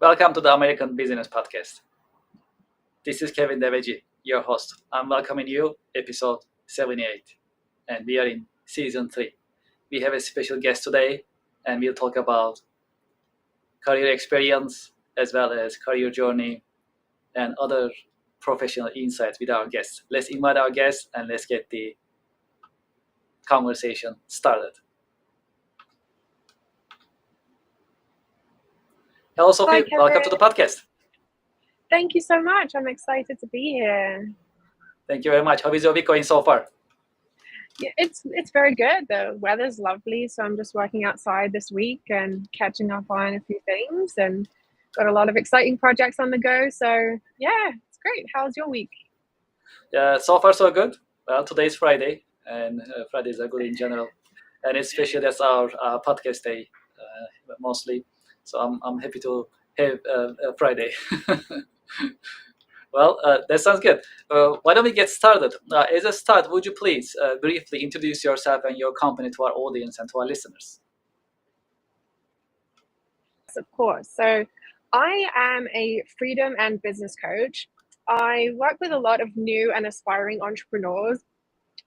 Welcome to the American Business Podcast. This is Kevin Devecioglu, your host. I'm welcoming you, episode 78, and we are in season 3. We have a special guest today, and we'll talk about career experience as well as career journey and other professional insights with our guests. Let's invite our guests and let's get the conversation started. Hello, Sophie. Hi, welcome to the podcast. Thank you so much. I'm excited to be here. Thank you very much. How is your week going so far? Yeah, it's very good. The weather's lovely, so I'm just working outside this week and catching up on a few things, and got a lot of exciting projects on the go. So yeah, it's great. How's your week? Yeah, so far so good. Well, today's Friday, and Fridays are good in general, and especially that's our podcast day mostly. So I'm happy to have a Friday. Well, that sounds good. Why don't we get started? As a start, would you please briefly introduce yourself and your company to our audience and to our listeners? Yes, of course. So I am a freedom and business coach. I work with a lot of new and aspiring entrepreneurs,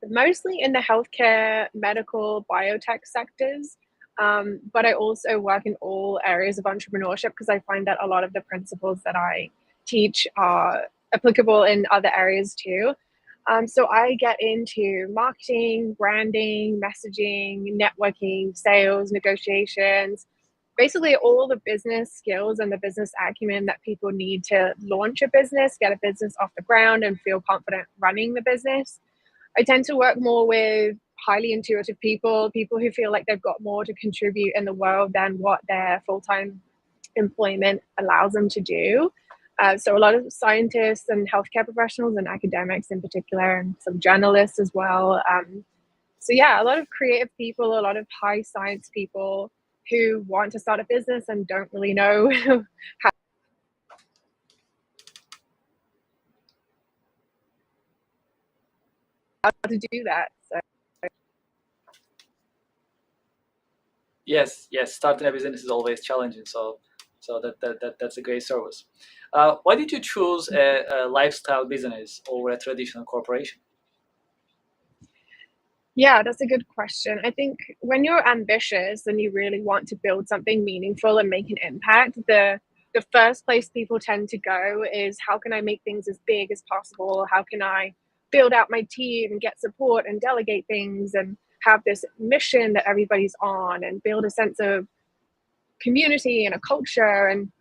mostly in the healthcare, medical, biotech sectors. But I also work in all areas of entrepreneurship because I find that a lot of the principles that I teach are applicable in other areas too. So I get into marketing, branding, messaging, networking, sales, negotiations, basically all the business skills and the business acumen that people need to launch a business, get a business off the ground, and feel confident running the business. I tend to work more with highly intuitive people who feel like they've got more to contribute in the world than what their full-time employment allows them to do. So a lot of scientists and healthcare professionals and academics in particular, and some journalists as well. So yeah, a lot of creative people, a lot of high science people who want to start a business and don't really know how to do that. So Yes, starting a business is always challenging. So that's a great service. Why did you choose a lifestyle business over a traditional corporation? yeah, that's a good question. I think when you're ambitious and you really want to build something meaningful and make an impact, the first place people tend to go is how can I make things as big as possible? How can I build out my team and get support and delegate things and have this mission that everybody's on and build a sense of community and a culture? And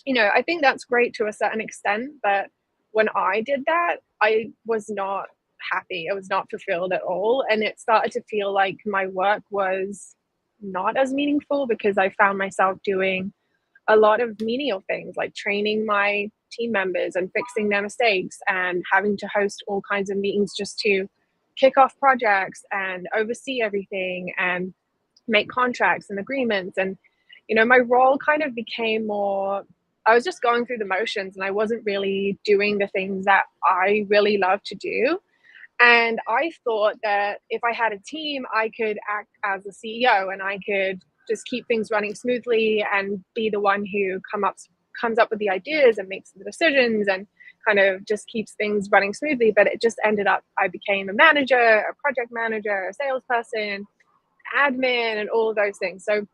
I think that's great to a certain extent, but when I did that, I was not happy. I was not fulfilled at all. And it started to feel like my work was not as meaningful because I found myself doing a lot of menial things like training my team members and fixing their mistakes and having to host all kinds of meetings just to kick off projects and oversee everything and make contracts and agreements. And my role kind of became more, I was just going through the motions and I wasn't really doing the things that I really love to do. And I thought that if I had a team, I could act as a CEO and I could just keep things running smoothly and be the one who comes up with the ideas and makes the decisions and kind of just keeps things running smoothly. But it just ended up, I became a manager, a project manager, a salesperson, admin, and all of those things. So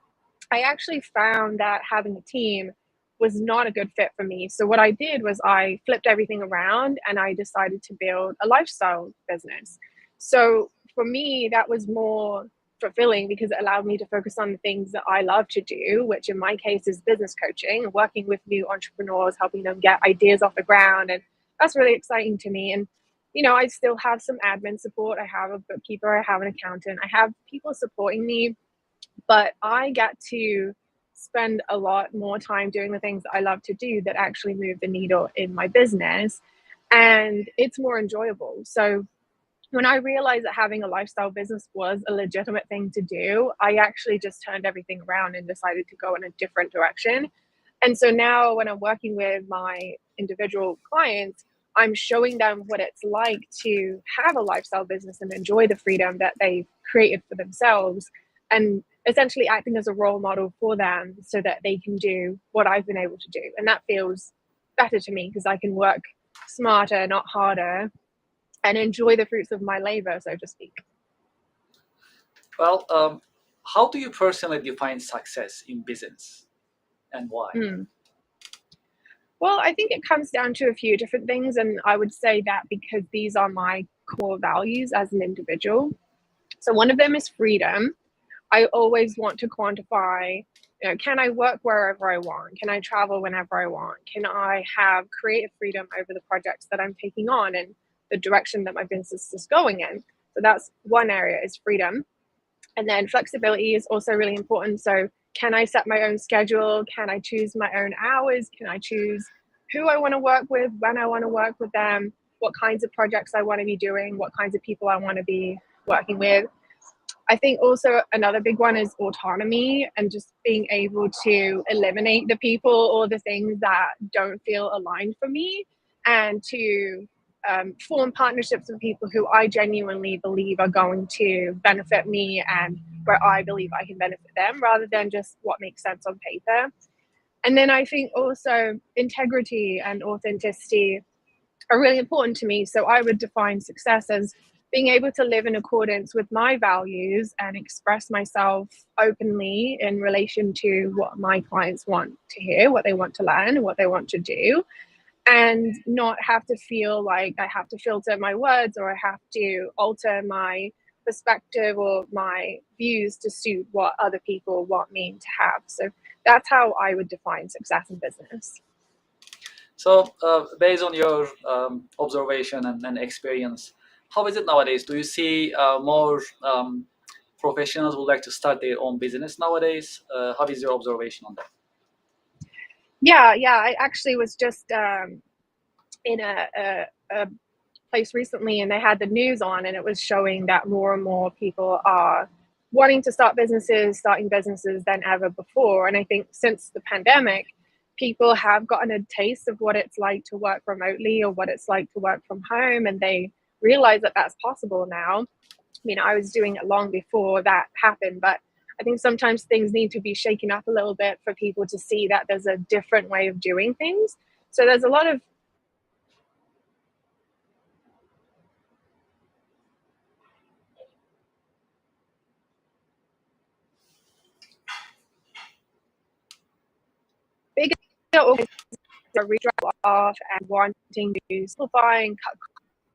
I actually found that having a team was not a good fit for me. So what I did was I flipped everything around and I decided to build a lifestyle business. So for me, that was more fulfilling because it allowed me to focus on the things that I love to do, which in my case is business coaching, working with new entrepreneurs, helping them get ideas off the ground. And that's really exciting to me. And I still have some admin support. I have a bookkeeper, I have an accountant, I have people supporting me, but I get to spend a lot more time doing the things that I love to do that actually move the needle in my business, and it's more enjoyable. So when I realized that having a lifestyle business was a legitimate thing to do, I actually just turned everything around and decided to go in a different direction. And so now when I'm working with my individual clients, I'm showing them what it's like to have a lifestyle business and enjoy the freedom that they've created for themselves, and essentially acting as a role model for them so that they can do what I've been able to do. And that feels better to me because I can work smarter, not harder, and enjoy the fruits of my labor, so to speak. Well, how do you personally define success in business and why? Well, I think it comes down to a few different things. And I would say that because these are my core values as an individual. So one of them is freedom. I always want to quantify, can I work wherever I want? Can I travel whenever I want? Can I have creative freedom over the projects that I'm taking on and the direction that my business is going in? So that's one area, is freedom. And then flexibility is also really important. So can I set my own schedule? Can I choose my own hours? Can I choose who I want to work with, when I want to work with them, what kinds of projects I want to be doing, what kinds of people I want to be working with? I think also another big one is autonomy and just being able to eliminate the people or the things that don't feel aligned for me, and to form partnerships with people who I genuinely believe are going to benefit me and where I believe I can benefit them, rather than just what makes sense on paper. And then I think also integrity and authenticity are really important to me. So I would define success as being able to live in accordance with my values and express myself openly in relation to what my clients want to hear, what they want to learn, and what they want to do, and not have to feel like I have to filter my words or I have to alter my perspective or my views to suit what other people want me to have. So that's how I would define success in business. So based on your observation and experience, how is it nowadays? Do you see more professionals would like to start their own business nowadays? How is your observation on that? Yeah, I actually was just in a place recently, and they had the news on, and it was showing that more and more people are wanting to starting businesses than ever before. And I think since the pandemic, people have gotten a taste of what it's like to work remotely or what it's like to work from home, and they realize that that's possible now. I mean, I was doing it long before that happened, but I think sometimes things need to be shaken up a little bit for people to see that there's a different way of doing things. So there's a lot of bigger organizations are really off and wanting to simplify and cut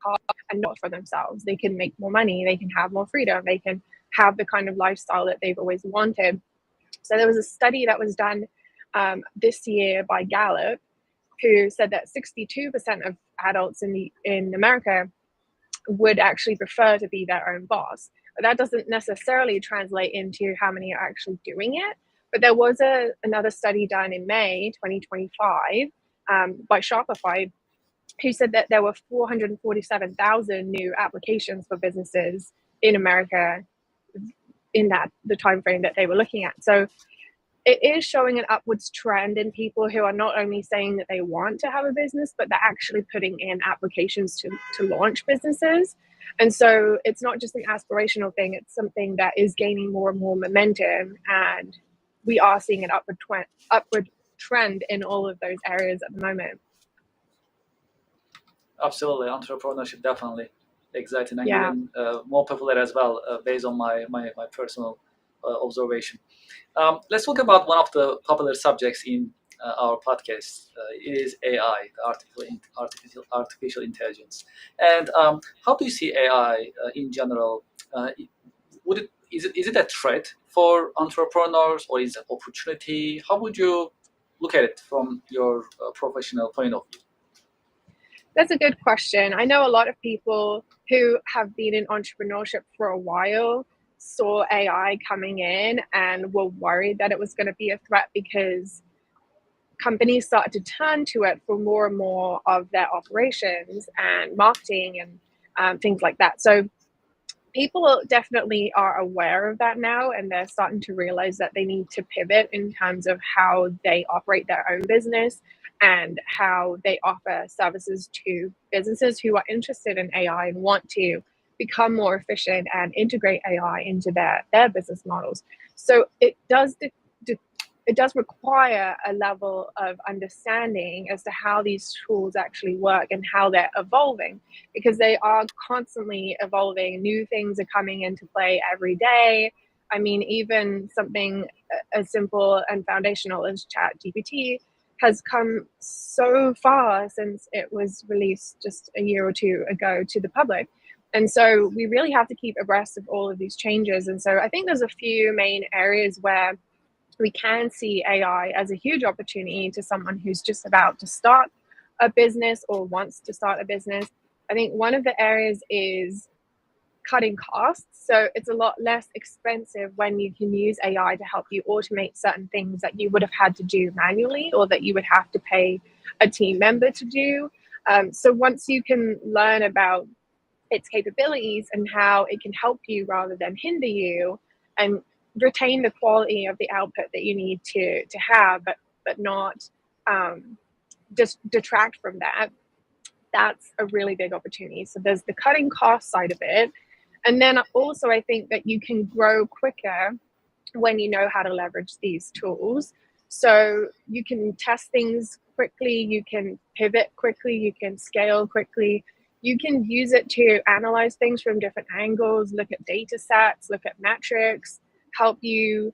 costs and not for themselves. They can make more money, they can have more freedom, they can have the kind of lifestyle that they've always wanted. So there was a study that was done this year by Gallup, who said that 62% of adults in America would actually prefer to be their own boss. But that doesn't necessarily translate into how many are actually doing it. But there was another study done in May 2025 by Shopify, who said that there were 447,000 new applications for businesses in America in the time frame that they were looking at. So it is showing an upwards trend in people who are not only saying that they want to have a business, but they're actually putting in applications to launch businesses. And so it's not just an aspirational thing, it's something that is gaining more and more momentum. And we are seeing an upward trend in all of those areas at the moment. Absolutely, entrepreneurship definitely exciting and Yeah. getting more popular as well, based on my personal observation. Let's talk about one of the popular subjects in our podcast. It is AI, artificial intelligence. And how do you see AI in general? Is it a threat for entrepreneurs, or is it an opportunity? How would you look at it from your professional point of view? That's a good question. I know a lot of people who have been in entrepreneurship for a while saw AI coming in and were worried that it was going to be a threat because companies started to turn to it for more and more of their operations and marketing and things like that. So people definitely are aware of that now, and they're starting to realize that they need to pivot in terms of how they operate their own business and how they offer services to businesses who are interested in AI and want to become more efficient and integrate AI into their business models. So it does require a level of understanding as to how these tools actually work and how they're evolving, because they are constantly evolving. New things are coming into play every day. I mean, even something as simple and foundational as ChatGPT has come so far since it was released just a year or two ago to the public. And so we really have to keep abreast of all of these changes. And so I think there's a few main areas where we can see AI as a huge opportunity to someone who's just about to start a business or wants to start a business. I think one of the areas is cutting costs. So it's a lot less expensive when you can use AI to help you automate certain things that you would have had to do manually or that you would have to pay a team member to do. So once you can learn about its capabilities and how it can help you rather than hinder you, and retain the quality of the output that you need to have, but not just detract from that, that's a really big opportunity. So there's the cutting cost side of it. And then also I think that you can grow quicker when you know how to leverage these tools. So you can test things quickly, you can pivot quickly, you can scale quickly. You can use it to analyze things from different angles, look at data sets, look at metrics, help you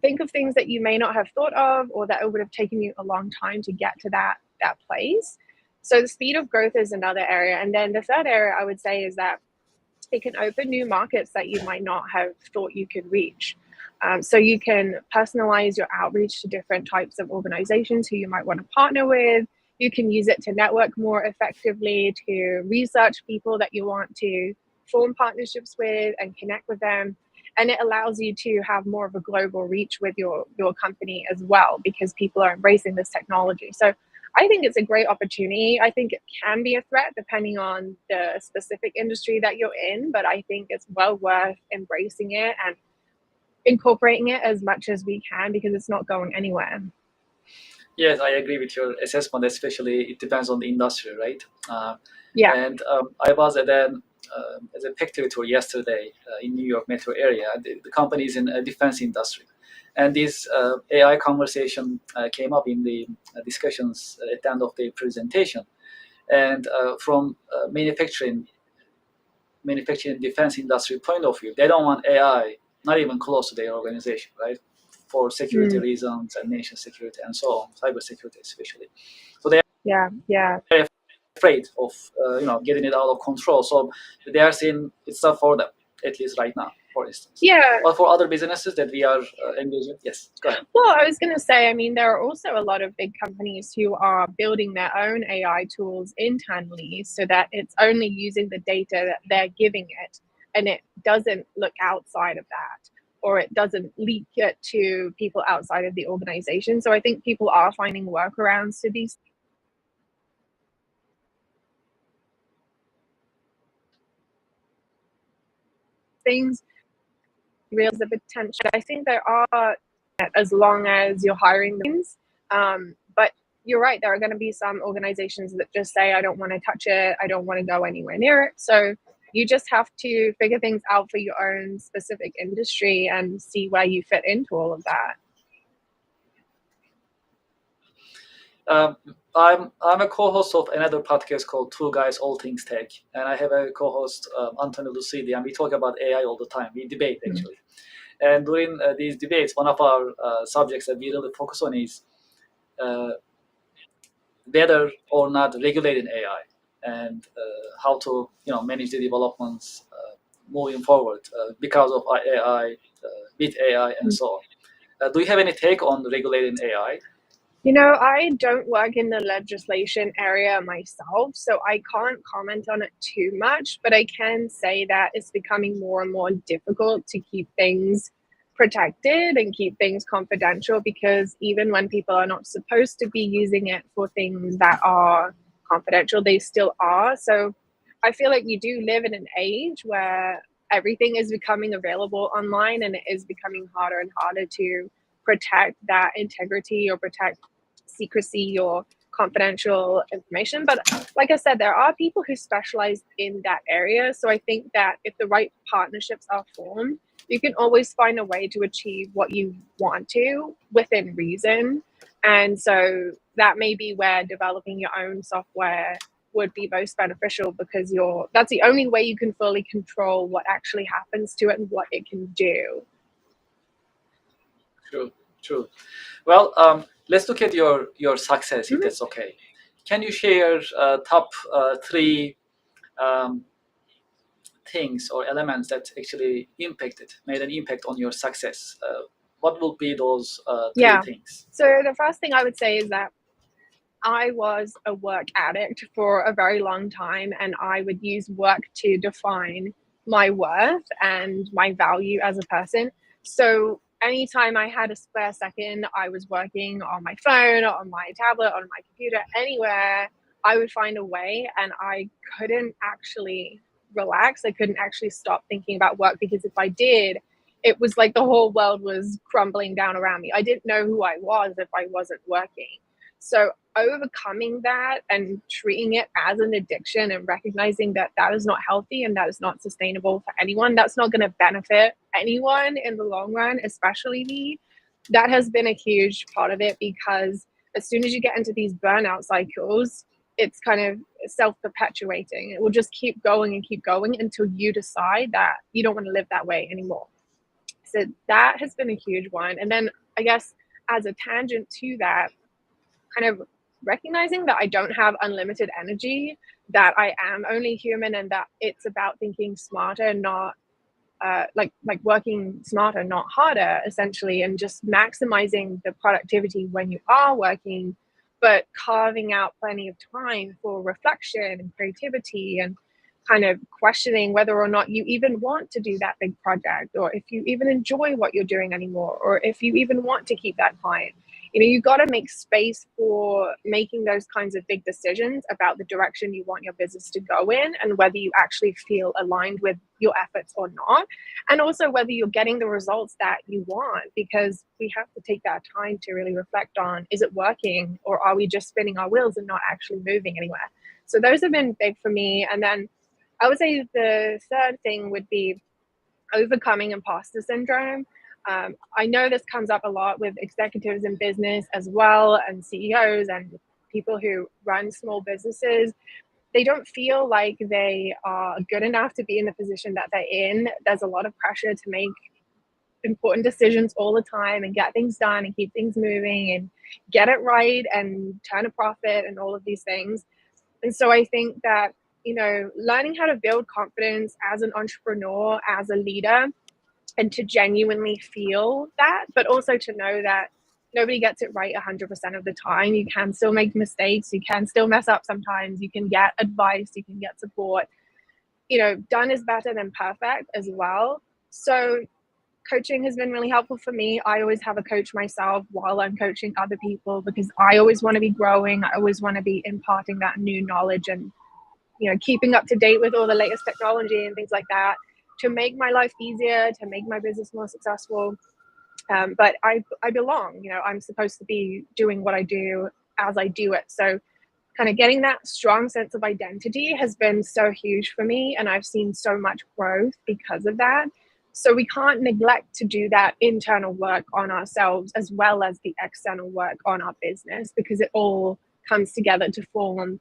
think of things that you may not have thought of, or that it would have taken you a long time to get to that place. So the speed of growth is another area. And then the third area I would say is that it can open new markets that you might not have thought you could reach. So you can personalize your outreach to different types of organizations who you might want to partner with. You can use it to network more effectively, to research people that you want to form partnerships with and connect with them. And it allows you to have more of a global reach with your company as well, because people are embracing this technology. So I think it's a great opportunity. I think it can be a threat depending on the specific industry that you're in, but I think it's well worth embracing it and incorporating it as much as we can, because it's not going anywhere. Yes, I agree with your assessment, especially it depends on the industry, right? Yeah. And I was at as a factory tour yesterday in New York metro area. The company is in a defense industry. And this AI conversation came up in the discussions at the end of the presentation. And from manufacturing defense industry point of view, they don't want AI not even close to their organization, right? For security reasons and nation security and so on, cyber security especially. So they are afraid of getting it out of control. So they are saying it's not for them, at least right now, for instance. Yeah. But for other businesses that we are engaged with, yes, go ahead. Well, I was going to say, I mean, there are also a lot of big companies who are building their own AI tools internally so that it's only using the data that they're giving it, and it doesn't look outside of that, or it doesn't leak it to people outside of the organization. So I think people are finding workarounds to these things. Realize the potential. I think there are, as long as you're hiring things. But you're right, there are going to be some organizations that just say, I don't want to touch it, I don't want to go anywhere near it. So you just have to figure things out for your own specific industry and see where you fit into all of that. I'm a co-host of another podcast called Two Guys All Things Tech, and I have a co-host Antonio Lucidi, and we talk about AI all the time. We debate actually, and during these debates, one of our subjects that we really focus on is whether or not regulating AI and how to manage the developments moving forward because of AI, with AI, and so on. Do you have any take on regulating AI? I don't work in the legislation area myself, so I can't comment on it too much, but I can say that it's becoming more and more difficult to keep things protected and keep things confidential, because even when people are not supposed to be using it for things that are confidential, they still are. So I feel like we do live in an age where everything is becoming available online, and it is becoming harder and harder to protect that integrity or protect secrecy or confidential information. But like I said, there are people who specialize in that area. So I think that if the right partnerships are formed, you can always find a way to achieve what you want to within reason. And so that may be where developing your own software would be most beneficial, because that's the only way you can fully control what actually happens to it and what it can do. True. Well, let's look at your success, if that's okay. Can you share top three things or elements that actually made an impact on your success? What will be those three things? So the first thing I would say is that I was a work addict for a very long time, and I would use work to define my worth and my value as a person. So anytime I had a spare second, I was working on my phone, on my tablet, on my computer, anywhere. I would find a way, and I couldn't actually relax. I couldn't actually stop thinking about work, because if I did, it was like the whole world was crumbling down around me. I didn't know who I was if I wasn't working. So overcoming that and treating it as an addiction and recognizing that that is not healthy and that is not sustainable for anyone, that's not going to benefit anyone in the long run, especially me, that has been a huge part of it. Because as soon as you get into these burnout cycles, it's kind of self-perpetuating. It will just keep going until you decide that you don't want to live that way anymore. So that has been a huge one. And then I guess as a tangent to that, kind of recognizing that I don't have unlimited energy, that I am only human, and that it's about thinking smarter, not like working smarter, not harder, essentially, and just maximizing the productivity when you are working, but carving out plenty of time for reflection and creativity, and kind of questioning whether or not you even want to do that big project, or if you even enjoy what you're doing anymore, or if you even want to keep that client. You've got to make space for making those kinds of big decisions about the direction you want your business to go in, and whether you actually feel aligned with your efforts or not, and also whether you're getting the results that you want, because we have to take that time to really reflect on, is it working, or are we just spinning our wheels and not actually moving anywhere? So those have been big for me. And then I would say the third thing would be overcoming imposter syndrome. I know this comes up a lot with executives in business as well, and CEOs and people who run small businesses. They don't feel like they are good enough to be in the position that they're in. There's a lot of pressure to make important decisions all the time and get things done and keep things moving and get it right and turn a profit and all of these things. And so I think that, learning how to build confidence as an entrepreneur, as a leader, and to genuinely feel that, but also to know that nobody gets it right 100% of the time. You can still make mistakes. You can still mess up sometimes. You can get advice. You can get support. Done is better than perfect as well. So coaching has been really helpful for me. I always have a coach myself while I'm coaching other people, because I always want to be growing. I always want to be imparting that new knowledge and, keeping up to date with all the latest technology and things like that, to make my life easier, to make my business more successful. But I belong, I'm supposed to be doing what I do as I do it. So kind of getting that strong sense of identity has been so huge for me. And I've seen so much growth because of that. So we can't neglect to do that internal work on ourselves as well as the external work on our business, because it all comes together to form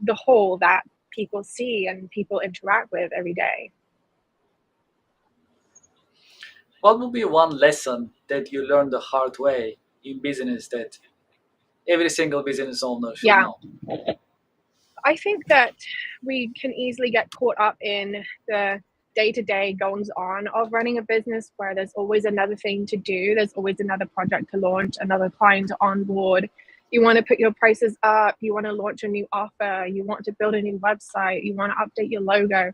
the whole that people see and people interact with every day. What would be one lesson that you learned the hard way in business that every single business owner should know? I think that we can easily get caught up in the day-to-day goings on of running a business, where there's always another thing to do. There's always another project to launch, another client to onboard. You want to put your prices up. You want to launch a new offer. You want to build a new website. You want to update your logo.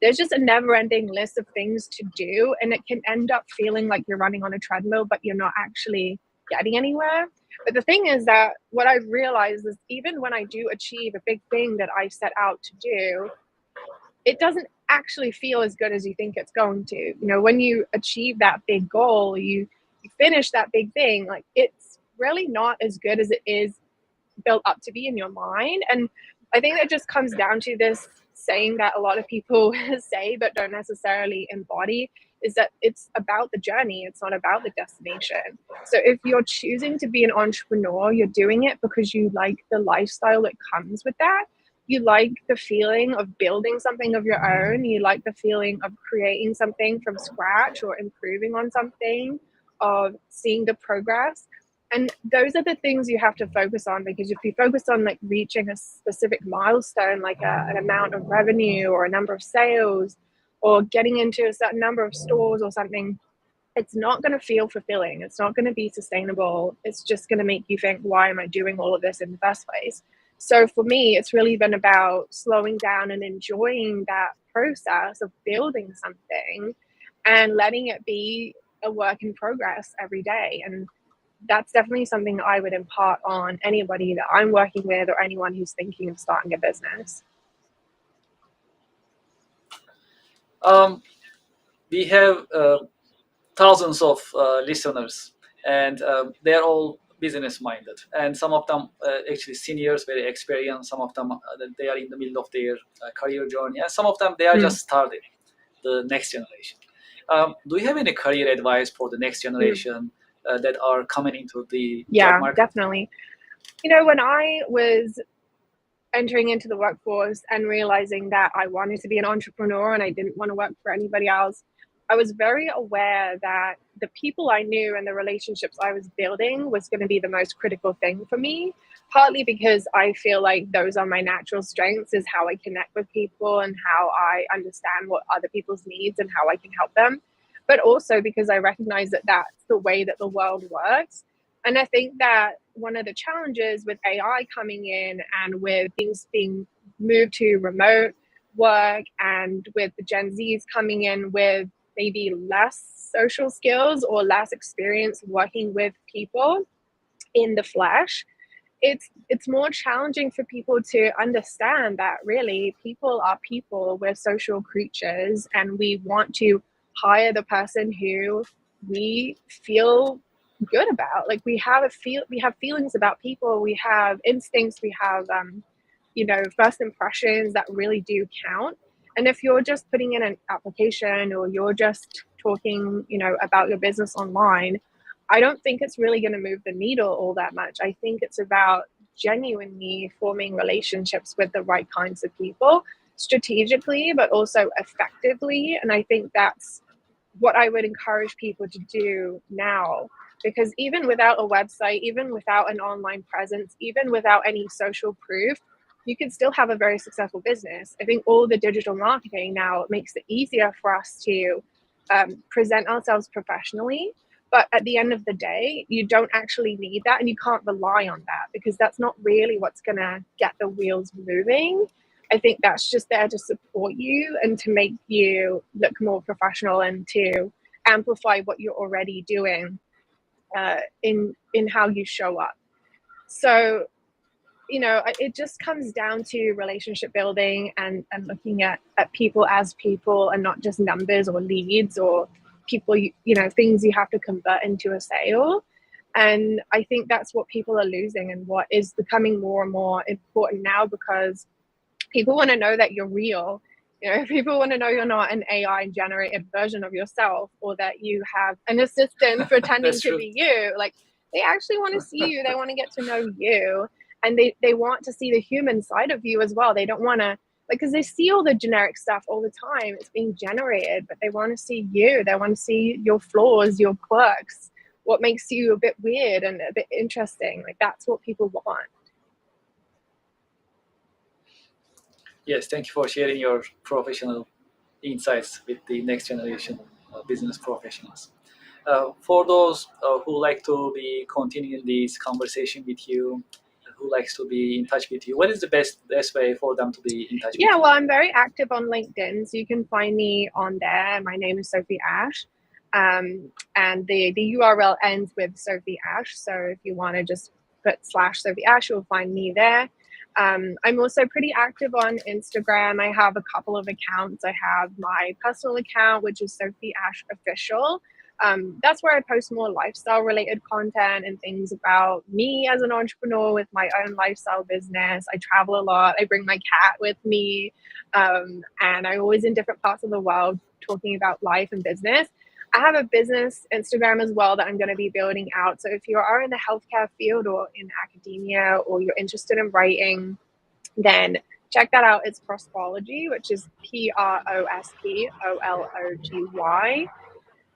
There's just a never-ending list of things to do, and it can end up feeling like you're running on a treadmill, but you're not actually getting anywhere. But the thing is that what I've realized is, even when I do achieve a big thing that I set out to do, it doesn't actually feel as good as you think it's going to. When you achieve that big goal, you finish that big thing, like, it's really not as good as it is built up to be in your mind. And I think that just comes down to this saying that a lot of people say but don't necessarily embody, is that it's about the journey, it's not about the destination. So if you're choosing to be an entrepreneur, you're doing it because you like the lifestyle that comes with that. You like the feeling of building something of your own. You like the feeling of creating something from scratch or improving on something, of seeing the progress. And those are the things you have to focus on, because if you focus on like reaching a specific milestone, like an amount of revenue or a number of sales, or getting into a certain number of stores or something, it's not going to feel fulfilling. It's not going to be sustainable. It's just going to make you think, why am I doing all of this in the first place? So for me, it's really been about slowing down and enjoying that process of building something and letting it be a work in progress every day. And that's definitely something I would impart on anybody that I'm working with or anyone who's thinking of starting a business. We have thousands of listeners, and they're all business minded, and some of them actually seniors, very experienced. Some of them they are in the middle of their career journey, and some of them they are just starting the next generation. Do you have any career advice for the next generation that are coming into the job market? Definitely. When I was entering into the workforce and realizing that I wanted to be an entrepreneur and I didn't want to work for anybody else, I was very aware that the people I knew and the relationships I was building was going to be the most critical thing for me, partly because I feel like those are my natural strengths, is how I connect with people and how I understand what other people's needs and how I can help them, but also because I recognize that that's the way that the world works. And I think that one of the challenges with AI coming in and with things being moved to remote work, and with the Gen Zs coming in with maybe less social skills or less experience working with people in the flesh, it's more challenging for people to understand that really people are people, we're social creatures, and we want to hire the person who we feel good about. Like we have feelings about people, we have instincts, we have first impressions that really do count. And if you're just putting in an application or you're just talking about your business online, I don't think it's really going to move the needle all that much. I think it's about genuinely forming relationships with the right kinds of people, strategically but also effectively. And I think that's what I would encourage people to do now, because even without a website, even without an online presence, even without any social proof, you can still have a very successful business. I think all the digital marketing now makes it easier for us to present ourselves professionally. But at the end of the day, you don't actually need that, and you can't rely on that, because that's not really what's going to get the wheels moving. I think that's just there to support you and to make you look more professional and to amplify what you're already doing in how you show up. So, it just comes down to relationship building and looking at people as people and not just numbers or leads or people, things you have to convert into a sale. And I think that's what people are losing, and what is becoming more and more important now, because people want to know that you're real. People want to know you're not an AI generated version of yourself, or that you have an assistant pretending to be you. Like, they actually want to see you. They want to get to know you. And they want to see the human side of you as well. They don't want to, because they see all the generic stuff all the time. It's being generated, but they want to see you. They want to see your flaws, your quirks, what makes you a bit weird and a bit interesting. Like, that's what people want. Yes, thank you for sharing your professional insights with the next generation business professionals. For those who like to be continuing this conversation with you, who likes to be in touch with you, what is the best way for them to be in touch with you? Well, I'm very active on LinkedIn, so you can find me on there. My name is Sophie Ash, and the URL ends with Sophie Ash. So if you want to just put /Sophie Ash, you'll find me there. I'm also pretty active on Instagram. I have a couple of accounts. I have my personal account, which is Sophie Ash Official. That's where I post more lifestyle related content and things about me as an entrepreneur with my own lifestyle business. I travel a lot. I bring my cat with me. And I'm always in different parts of the world talking about life and business. I have a business Instagram as well that I'm going to be building out. So if you are in the healthcare field or in academia, or you're interested in writing, then check that out. It's Prospology, which is Prospology.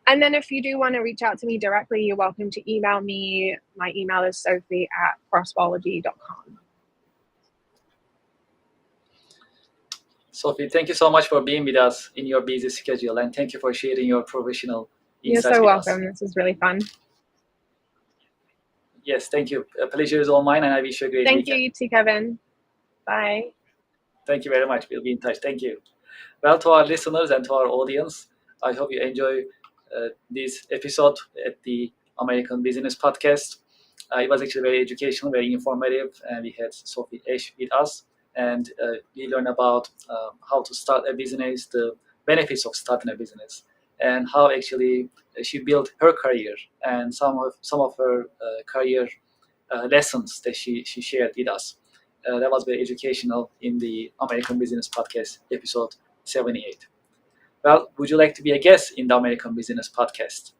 And then if you do want to reach out to me directly, you're welcome to email me. My email is sophie@prospology.com. Sophie, thank you so much for being with us in your busy schedule, and thank you for sharing your professional You're insights so with welcome. us. This was really fun. Yes, thank you. A pleasure is all mine, and I wish you a great Thank you, weekend. you too, Kevin. Bye. Thank you very much. We'll be in touch. Thank you. Well, to our listeners and to our audience, I hope you enjoy this episode at the American Business Podcast. It was actually very educational, very informative, and we had Sophie Esch with us, and we learned about how to start a business, the benefits of starting a business, and how actually she built her career, and some of her career lessons that she shared with us. That was very educational in the American Business Podcast episode 78. Well, would you like to be a guest in the American Business Podcast?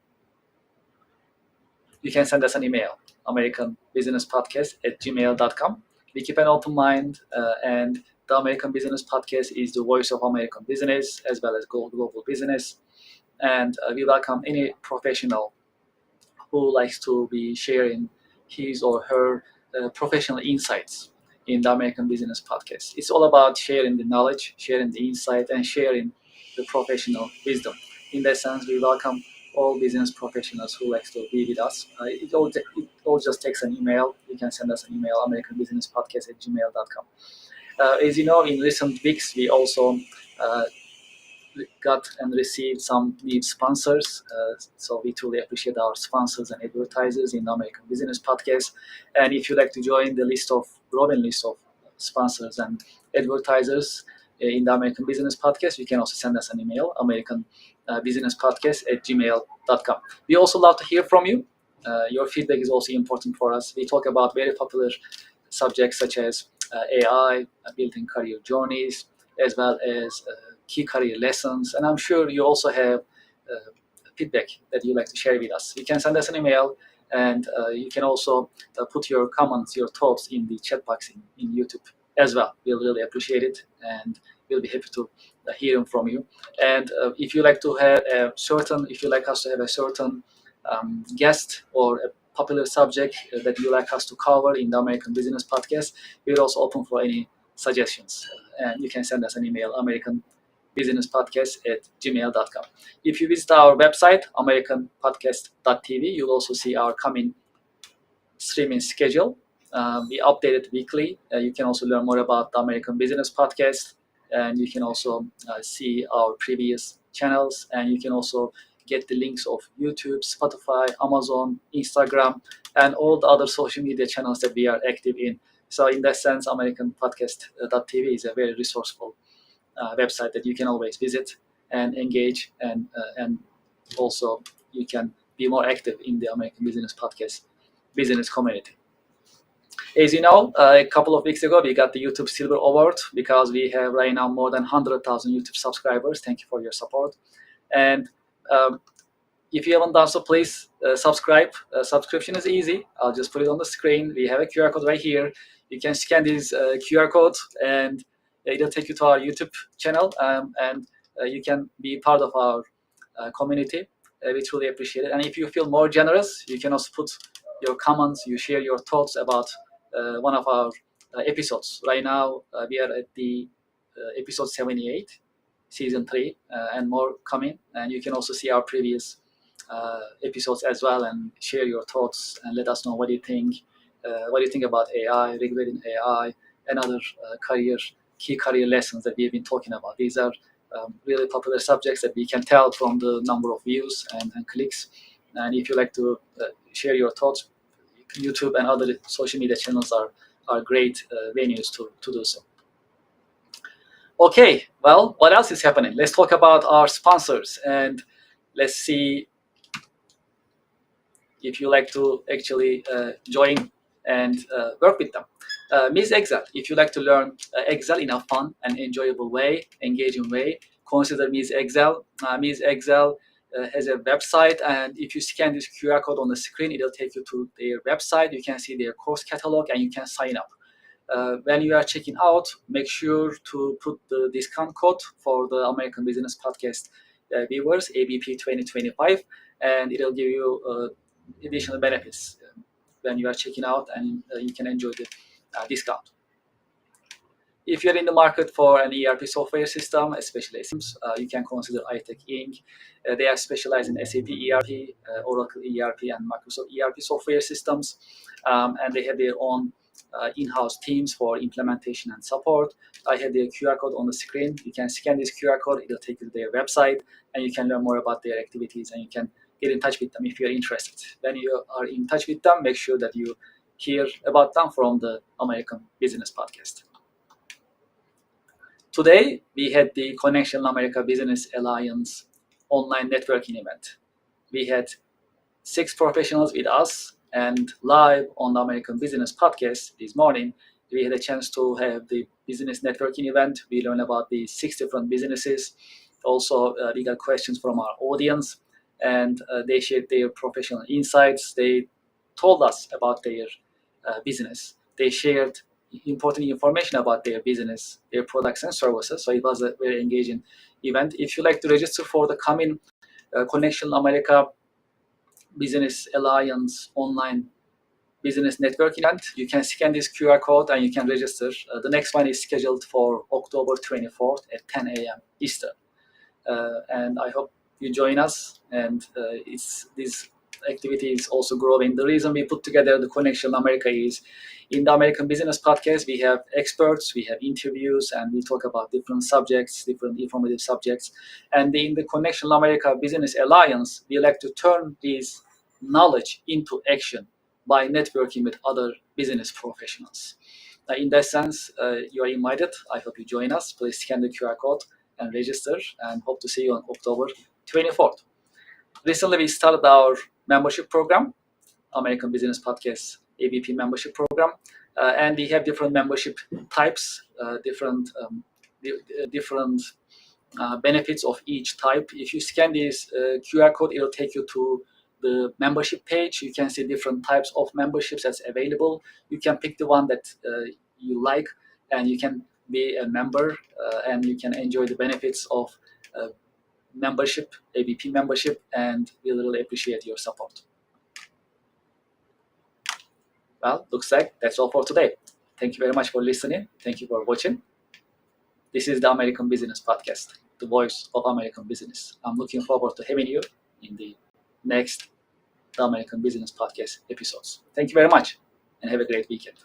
You can send us an email, americanbusinesspodcast@gmail.com. We keep an open mind, and the American Business Podcast is the voice of American business as well as global business. And we welcome any professional who likes to be sharing his or her professional insights in the American Business Podcast. It's all about sharing the knowledge, sharing the insight, and sharing the professional wisdom. In that sense, we welcome all business professionals who like to be with us. It all just takes an email. You can send us an email, americanbusinesspodcast@gmail.com. As you know, in recent weeks, we also got and received some lead sponsors. So we truly appreciate our sponsors and advertisers in the American Business Podcast. And if you'd like to join the growing list of sponsors and advertisers in the American Business Podcast, you can also send us an email, americanbusinesspodcast@gmail.com. We also love to hear from you. Your feedback is also important for us. We talk about very popular subjects such as AI, building career journeys, as well as key career lessons. And I'm sure you also have feedback that you'd like to share with us. You can send us an email, and you can also put your comments, your thoughts in the chat box in YouTube as well. We'll really appreciate it, and we'll be happy to hear from you. And if you like us to have a certain guest or a popular subject that you like us to cover in the American Business Podcast, we're also open for any suggestions. And you can send us an email, americanbusinesspodcast@gmail.com. If you visit our website, americanpodcast.tv, you'll also see our coming streaming schedule. We update it weekly. You can also learn more about the American Business Podcast, and you can also see our previous channels, and you can also get the links of YouTube, Spotify, Amazon, Instagram, and all the other social media channels that we are active in. So in that sense, americanpodcast.tv is a very resourceful website that you can always visit and engage, and also you can be more active in the American Business Podcast business community. As you know, a couple of weeks ago, we got the YouTube Silver Award because we have right now more than 100,000 YouTube subscribers. Thank you for your support. And if you haven't done so, please subscribe. Subscription is easy. I'll just put it on the screen. We have a QR code right here. You can scan this QR code, and it'll take you to our YouTube channel, and you can be part of our community. We truly appreciate it. And if you feel more generous, you can also put your comments, you share your thoughts about one of our episodes. Right now, we are at the episode 78, season 3, and more coming. And you can also see our previous episodes as well, and share your thoughts and let us know what you think. What do you think about AI, regulating AI, and other key career lessons that we've been talking about? These are really popular subjects that we can tell from the number of views and clicks. And if you like to share your thoughts, YouTube and other social media channels are great venues to do so. Okay, well, what else is happening? Let's talk about our sponsors, and let's see if you like to actually join and work with them. Ms. Excel, if you like to learn Excel in a fun and enjoyable way, engaging way, consider Ms. Excel. Ms. Excel has a website, and if you scan this QR code on the screen, it'll take you to their website. You can see their course catalog and you can sign up. When you are checking out, make sure to put the discount code for the American Business Podcast viewers, ABP 2025, and it'll give you additional benefits when you are checking out, and you can enjoy the discount. If you're in the market for an ERP software system, especially you can consider iTech Inc. They are specialized in SAP ERP, Oracle ERP, and Microsoft ERP software systems, and they have their own in-house teams for implementation and support. I have their QR code on the screen. You can scan this QR code. It'll take you to their website, and you can learn more about their activities, and you can get in touch with them if you're interested. When you are in touch with them, make sure that you hear about them from the American Business Podcast. Today, we had the Connectional America Business Alliance online networking event. We had 6 professionals with us, and live on the American Business Podcast this morning, we had a chance to have the business networking event. We learned about the 6 different businesses. Also, we got questions from our audience, and they shared their professional insights. They told us about their business. They shared important information about their business, their products and services. So it was a very engaging event. If you like to register for the coming Connectional America Business Alliance online business network event, you can scan this QR code and you can register. The next one is scheduled for October 24th at 10 a.m. Eastern. And I hope you join us. And this activity is also growing. The reason we put together the Connection America is in the American Business Podcast, we have experts, we have interviews, and we talk about different subjects, different informative subjects. And in the Connection America Business Alliance, we like to turn this knowledge into action by networking with other business professionals. In that sense, you are invited. I hope you join us. Please scan the QR code and register, and hope to see you on October 24th. Recently, we started our membership program, American Business Podcast ABP membership program, and we have different membership types, different benefits of each type. If you scan this QR code, it'll take you to the membership page. You can see different types of memberships that's available. You can pick the one that you like, and you can be a member, and you can enjoy the benefits of membership, ABP membership, and we really appreciate your support. Well, looks like that's all for today. Thank you very much for listening. Thank you for watching. This is the American Business Podcast, the voice of American business. I'm looking forward to having you in the next The American Business Podcast episodes. Thank you very much, and have a great weekend.